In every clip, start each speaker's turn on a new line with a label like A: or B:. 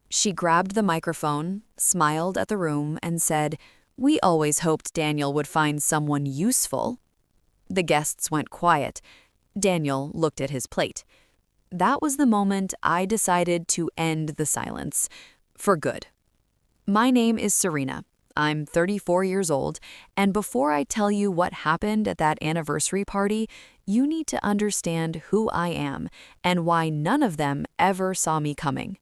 A: She grabbed the microphone, smiled at the room, and said, "We always hoped Daniel would find someone useful." The guests went quiet. Daniel looked at his plate. That was the moment I decided to end the silence. For good. My name is Serena. I'm 34 years old, and before I tell you what happened at that anniversary party, you need to understand who I am and why none of them ever saw me coming.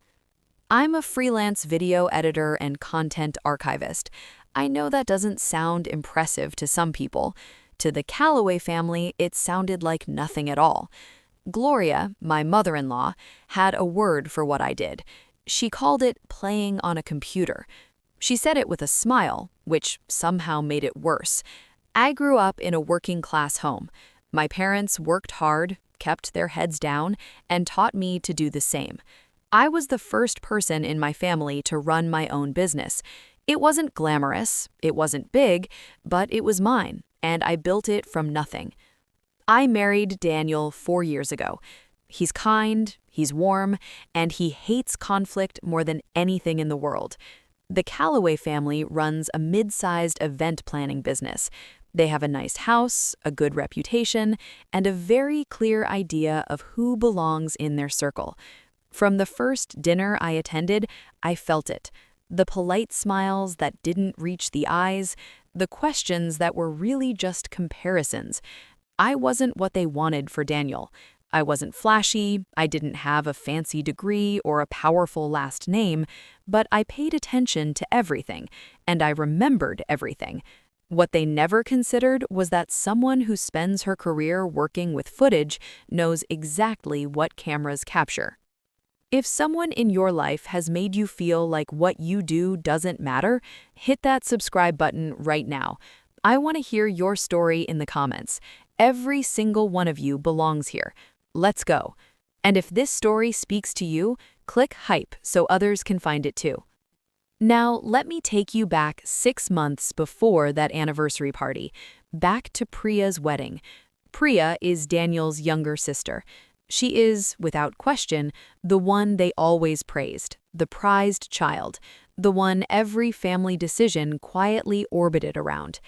A: I'm a freelance video editor and content archivist. I know that doesn't sound impressive to some people. To the Calloway family, it sounded like nothing at all. Gloria, my mother-in-law, had a word for what I did. She called it playing on a computer. She said it with a smile, which somehow made it worse. I grew up in a working-class home. My parents worked hard, kept their heads down, and taught me to do the same. I was the first person in my family to run my own business. It wasn't glamorous, it wasn't big, but it was mine, and I built it from nothing. I married Daniel 4 years ago. He's kind, he's warm, and he hates conflict more than anything in the world. The Calloway family runs a mid-sized event planning business. They have a nice house, a good reputation, and a very clear idea of who belongs in their circle. From the first dinner I attended, I felt it. The polite smiles that didn't reach the eyes, the questions that were really just comparisons. I wasn't what they wanted for Daniel. I wasn't flashy, I didn't have a fancy degree or a powerful last name, but I paid attention to everything, and I remembered everything. What they never considered was that someone who spends her career working with footage knows exactly what cameras capture. If someone in your life has made you feel like what you do doesn't matter, hit that subscribe button right now. I want to hear your story in the comments. Every single one of you belongs here. Let's go. And if this story speaks to you, click hype so others can find it too. Now, let me take you back 6 months before that anniversary party, back to Priya's wedding. Priya is Daniel's younger sister. She is, without question, the one they always praised, the prized child, the one every family decision quietly orbited around.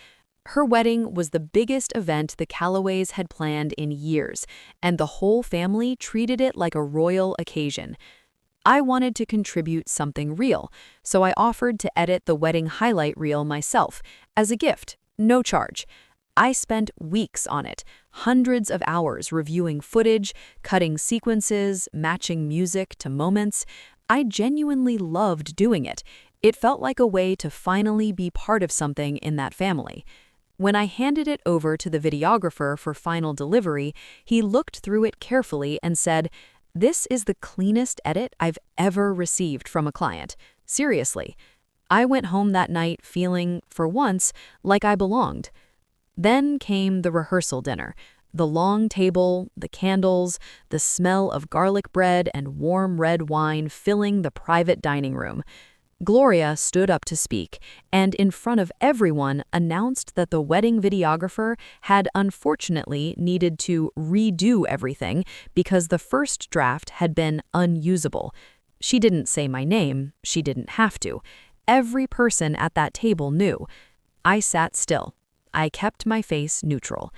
A: Her wedding was the biggest event the Calloways had planned in years, and the whole family treated it like a royal occasion. I wanted to contribute something real, so I offered to edit the wedding highlight reel myself, as a gift, no charge. I spent weeks on it, hundreds of hours reviewing footage, cutting sequences, matching music to moments. I genuinely loved doing it. It felt like a way to finally be part of something in that family. When I handed it over to the videographer for final delivery, he looked through it carefully and said, "This is the cleanest edit I've ever received from a client. Seriously." I went home that night feeling, for once, like I belonged. Then came the rehearsal dinner. The long table, the candles, the smell of garlic bread and warm red wine filling the private dining room. Gloria stood up to speak, and in front of everyone announced that the wedding videographer had unfortunately needed to redo everything because the first draft had been unusable. She didn't say my name, she didn't have to. Every person at that table knew. I sat still. I kept my face neutral.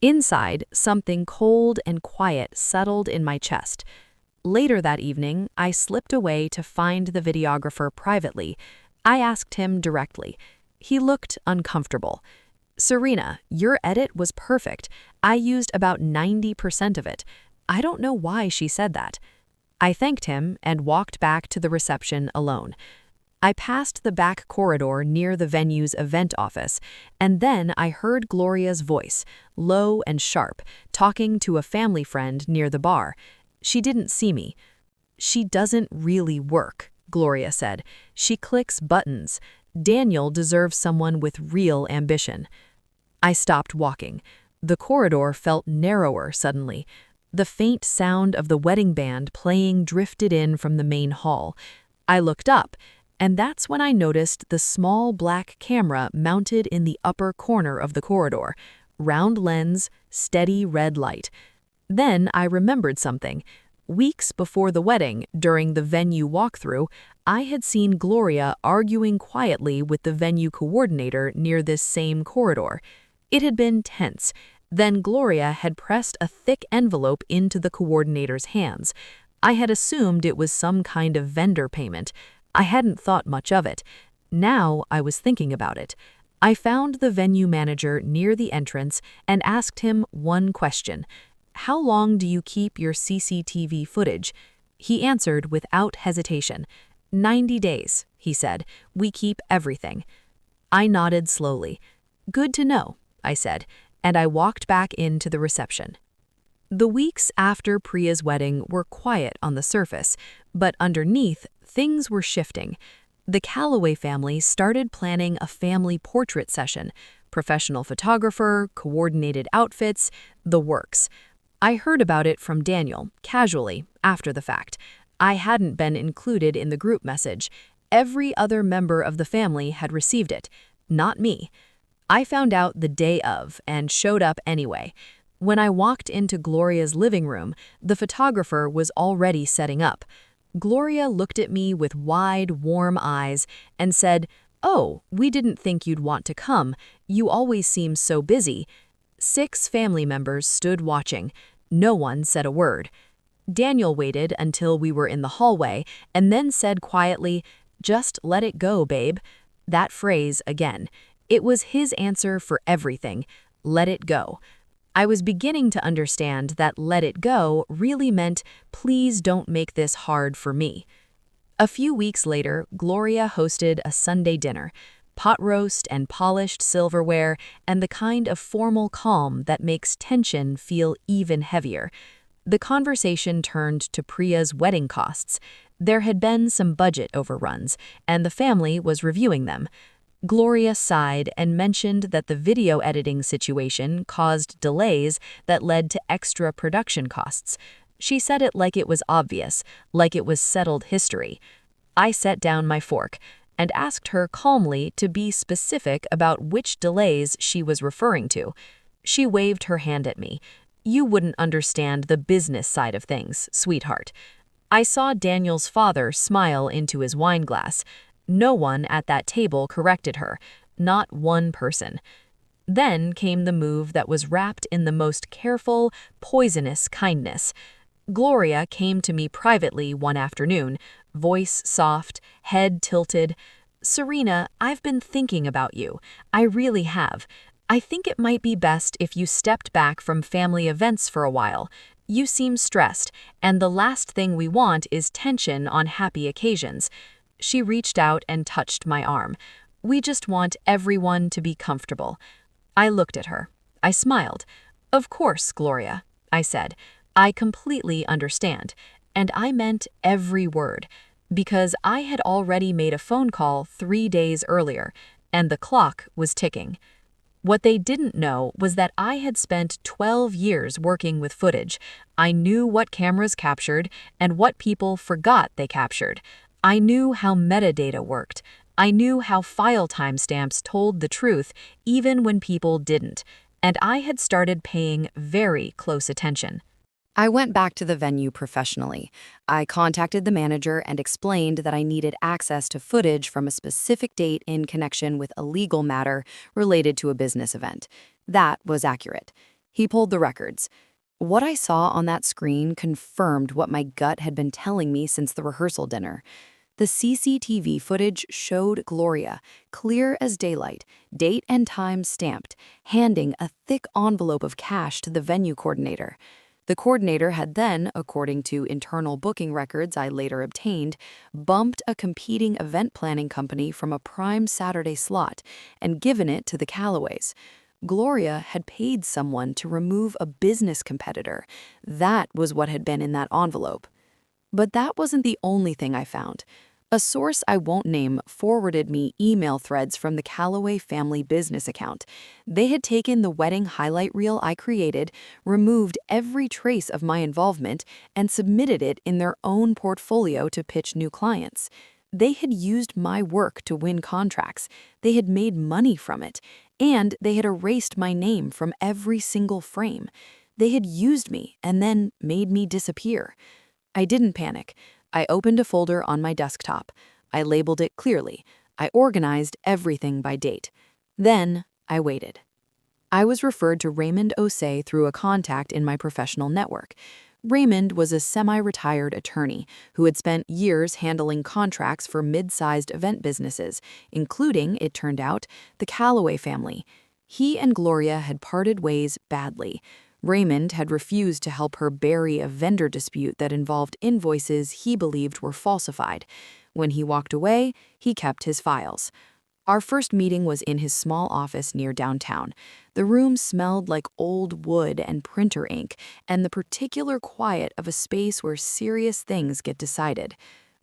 A: Inside, something cold and quiet settled in my chest. Later that evening, I slipped away to find the videographer privately. I asked him directly. He looked uncomfortable. "Serena, your edit was perfect. I used about 90% of it. I don't know why she said that." I thanked him and walked back to the reception alone. I passed the back corridor near the venue's event office, and then I heard Gloria's voice, low and sharp, talking to a family friend near the bar. She didn't see me. "She doesn't really work," Gloria said. "She clicks buttons. Daniel deserves someone with real ambition." I stopped walking. The corridor felt narrower suddenly. The faint sound of the wedding band playing drifted in from the main hall. I looked up, and that's when I noticed the small black camera mounted in the upper corner of the corridor. Round lens, steady red light. Then I remembered something.
B: Weeks before the wedding, during the venue walkthrough, I had seen Gloria arguing quietly with the venue coordinator near this same corridor. It had been tense. Then Gloria had pressed a thick envelope into the coordinator's hands. I had assumed it was some kind of vendor payment. I hadn't thought much of it. Now I was thinking about it. I found the venue manager near the entrance and asked him one question. "How long do you keep your CCTV footage?" He answered without hesitation. 90 days, he said. "We keep everything." I nodded slowly. "Good to know," I said, and I walked back into the reception. The weeks after Priya's wedding were quiet on the surface, but underneath, things were shifting. The Calloway family started planning a family portrait session. Professional photographer, coordinated outfits, the works. I heard about it from Daniel, casually, after the fact. I hadn't been included in the group message. Every other member of the family had received it, not me. I found out the day of and showed up anyway. When I walked into Gloria's living room, the photographer was already setting up. Gloria looked at me with wide, warm eyes and said, "Oh, we didn't think you'd want to come. You always seem so busy." 6 family members stood watching. No one said a word. Daniel waited until we were in the hallway and then said quietly, "Just let it go, babe." That phrase again. It was his answer for everything. Let it go. I was beginning to understand that let it go really meant, please don't make this hard for me. A few weeks later, Gloria hosted a Sunday dinner. Pot roast and polished silverware and the kind of formal calm that makes tension feel even heavier. The conversation turned to Priya's wedding costs. There had been some budget overruns, and the family was reviewing them. Gloria sighed and mentioned that the video editing situation caused delays that led to extra production costs. She said it like it was obvious, like it was settled history. I set down my fork and asked her calmly to be specific about which delays she was referring to. She waved her hand at me. "You wouldn't understand the business side of things, sweetheart." I saw Daniel's father smile into his wine glass. No one at that table corrected her, not one person. Then came the move that was wrapped in the most careful, poisonous kindness. Gloria came to me privately one afternoon, voice soft, head tilted. "Serena, I've been thinking about you. I really have. I think it might be best if you stepped back from family events for a while. You seem stressed, and the last thing we want is tension on happy occasions." She reached out and touched my arm. "We just want everyone to be comfortable." I looked at her. I smiled. "Of course, Gloria," I said. "I completely understand." And I meant every word, because I had already made a phone call 3 days earlier, and the clock was ticking. What they didn't know was that I had spent 12 years working with footage. I knew what cameras captured and what people forgot they captured. I knew how metadata worked. I knew how file timestamps told the truth even when people didn't, and I had started paying very close attention.
A: I went back to the venue professionally. I contacted the manager and explained that I needed access to footage from a specific date in connection with a legal matter related to a business event. That was accurate. He pulled the records. What I saw on that screen confirmed what my gut had been telling me since the rehearsal dinner. The CCTV footage showed Gloria, clear as daylight, date and time stamped, handing a thick envelope of cash to the venue coordinator. The coordinator had then, according to internal booking records I later obtained, bumped a competing event planning company from a prime Saturday slot and given it to the Calloways. Gloria had paid someone to remove a business competitor. That was what had been in that envelope. But that wasn't the only thing I found. A source I won't name forwarded me email threads from the Calloway family business account. They had taken the wedding highlight reel I created, removed every trace of my involvement, and submitted it in their own portfolio to pitch new clients. They had used my work to win contracts. They had made money from it. And they had erased my name from every single frame. They had used me and then made me disappear. I didn't panic. I opened a folder on my desktop. I labeled it clearly. I organized everything by date. Then I waited. I was referred to Raymond Osei through a contact in my professional network. Raymond was a semi-retired attorney who had spent years handling contracts for mid-sized event businesses, including, it turned out, the Calloway family. He and Gloria had parted ways badly. Raymond had refused to help her bury a vendor dispute that involved invoices he believed were falsified. When he walked away, he kept his files. Our first meeting was in his small office near downtown. The room smelled like old wood and printer ink, and the particular quiet of a space where serious things get decided.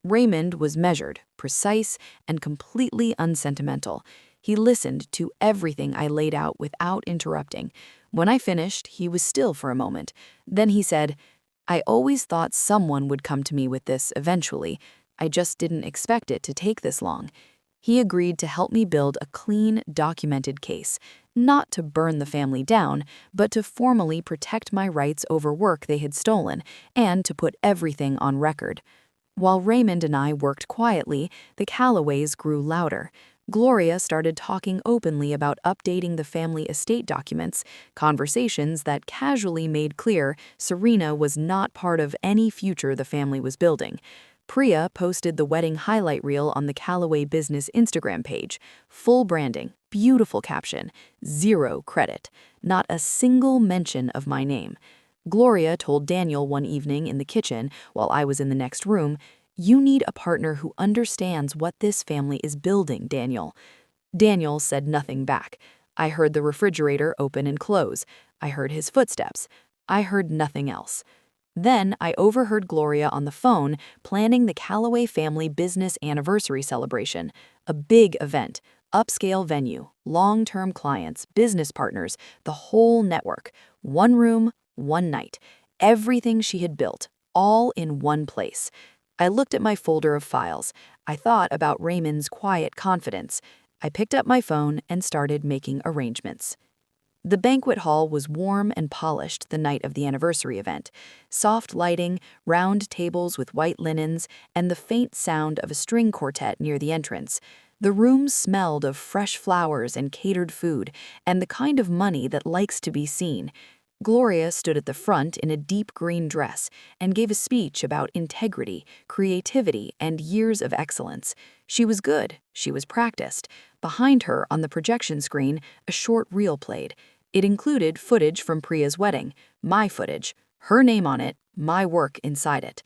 A: Raymond was measured, precise, and completely unsentimental. He listened to everything I laid out without interrupting. When I finished, he was still for a moment. Then he said, "I always thought someone would come to me with this eventually. I just didn't expect it to take this long." He agreed to help me build a clean, documented case, not to burn the family down, but to formally protect my rights over work they had stolen and to put everything on record. While Raymond and I worked quietly, the Calloways grew louder. Gloria started talking openly about updating the family estate documents, conversations that casually made clear Serena was not part of any future the family was building. Priya posted the wedding highlight reel on the Callaway Business Instagram page. Full branding, beautiful caption, zero credit, not a single mention of my name. Gloria told Daniel one evening in the kitchen while I was in the next room, "You need a partner who understands what this family is building, Daniel." Daniel said nothing back. I heard the refrigerator open and close. I heard his footsteps. I heard nothing else. Then I overheard Gloria on the phone planning the Callaway family business anniversary celebration, a big event, upscale venue, long-term clients, business partners, the whole network, one room, one night, everything she had built, all in one place. I looked at my folder of files. I thought about Raymond's quiet confidence. I picked up my phone and started making arrangements. The banquet hall was warm and polished the night of the anniversary event. Soft lighting, round tables with white linens, and the faint sound of a string quartet near the entrance. The room smelled of fresh flowers and catered food, and the kind of money that likes to be seen. Gloria stood at the front in a deep green dress and gave a speech about integrity, creativity, and years of excellence. She was good, she was practiced. Behind her, on the projection screen, a short reel played. It included footage from Priya's wedding, my footage, her name on it, my work inside it.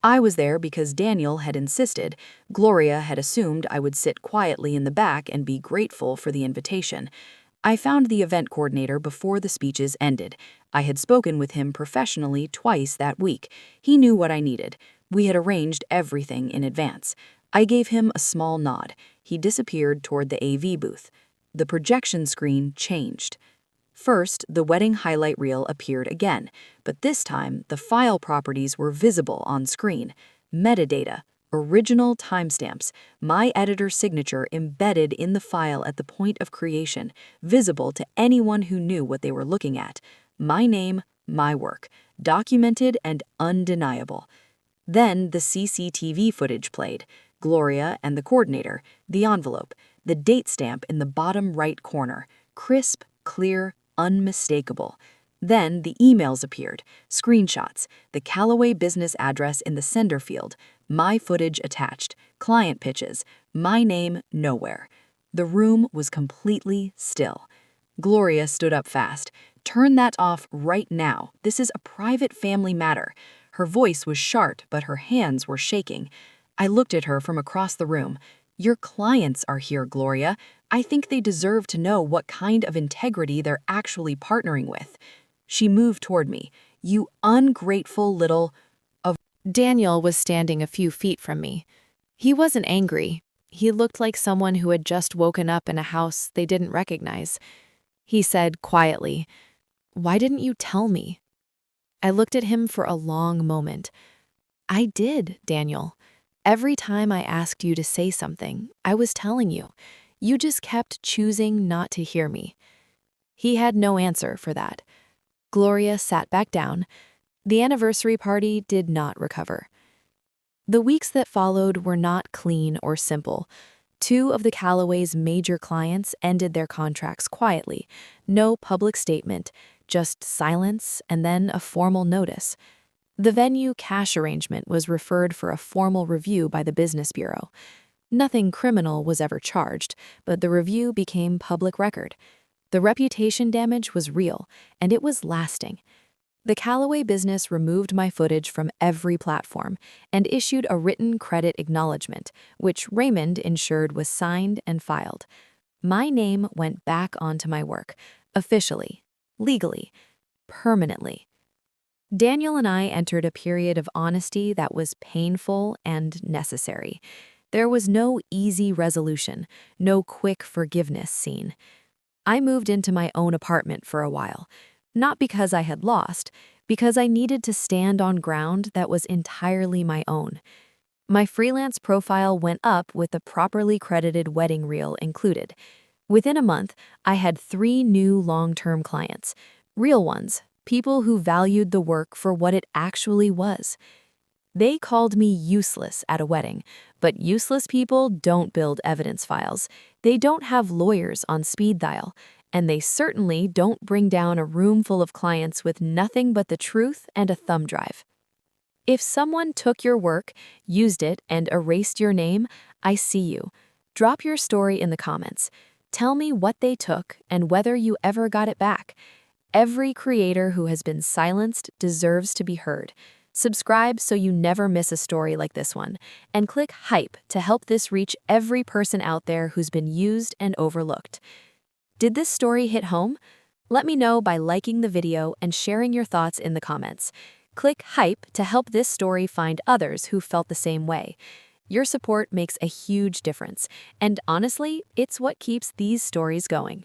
A: I was there because Daniel had insisted. Gloria had assumed I would sit quietly in the back and be grateful for the invitation. I found the event coordinator before the speeches ended. I had spoken with him professionally twice that week. He knew what I needed. We had arranged everything in advance. I gave him a small nod. He disappeared toward the AV booth. The projection screen changed. First, the wedding highlight reel appeared again, but this time the file properties were visible on screen. Metadata, original timestamps, my editor's signature embedded in the file at the point of creation, visible to anyone who knew what they were looking at. My name, my work, documented and undeniable. Then the CCTV footage played. Gloria and the coordinator, the envelope, the date stamp in the bottom right corner, crisp, clear, unmistakable. Then the emails appeared, screenshots, the Callaway business address in the sender field, my footage attached, client pitches, my name nowhere. The room was completely still. Gloria stood up fast. "Turn that off right now. This is a private family matter." Her voice was sharp, but her hands were shaking. I looked at her from across the room. "Your clients are here, Gloria. I think they deserve to know what kind of integrity they're actually partnering with." She moved toward me. "You ungrateful little..."
B: Daniel was standing a few feet from me. He wasn't angry. He looked like someone who had just woken up in a house they didn't recognize. He said quietly, "Why didn't you tell me?" I looked at him for a long moment. "I did, Daniel. Every time I asked you to say something, I was telling you. You just kept choosing not to hear me." He had no answer for that. Gloria sat back down. The anniversary party did not recover. The weeks that followed were not clean or simple. Two of the Callaway's major clients ended their contracts quietly. No public statement, just silence and then a formal notice. The venue cash arrangement was referred for a formal review by the Business Bureau. Nothing criminal was ever charged, but the review became public record. The reputation damage was real, and it was lasting. The Callaway business removed my footage from every platform and issued a written credit acknowledgement, which Raymond ensured was signed and filed. My name went back onto my work, officially, legally, permanently. Daniel and I entered a period of honesty that was painful and necessary. There was no easy resolution, no quick forgiveness scene. I moved into my own apartment for a while, not because I had lost, because I needed to stand on ground that was entirely my own. My freelance profile went up with a properly credited wedding reel included. Within a month, I had 3 new long-term clients, real ones, people who valued the work for what it actually was. They called me useless at a wedding, but useless people don't build evidence files. They don't have lawyers on speed dial, and they certainly don't bring down a room full of clients with nothing but the truth and a thumb drive. If someone took your work, used it, and erased your name, I see you. Drop your story in the comments. Tell me what they took and whether you ever got it back. Every creator who has been silenced deserves to be heard. Subscribe so you never miss a story like this one, and click Hype to help this reach every person out there who's been used and overlooked. Did this story hit home? Let me know by liking the video and sharing your thoughts in the comments. Click Hype to help this story find others who felt the same way. Your support makes a huge difference, and honestly, it's what keeps these stories going.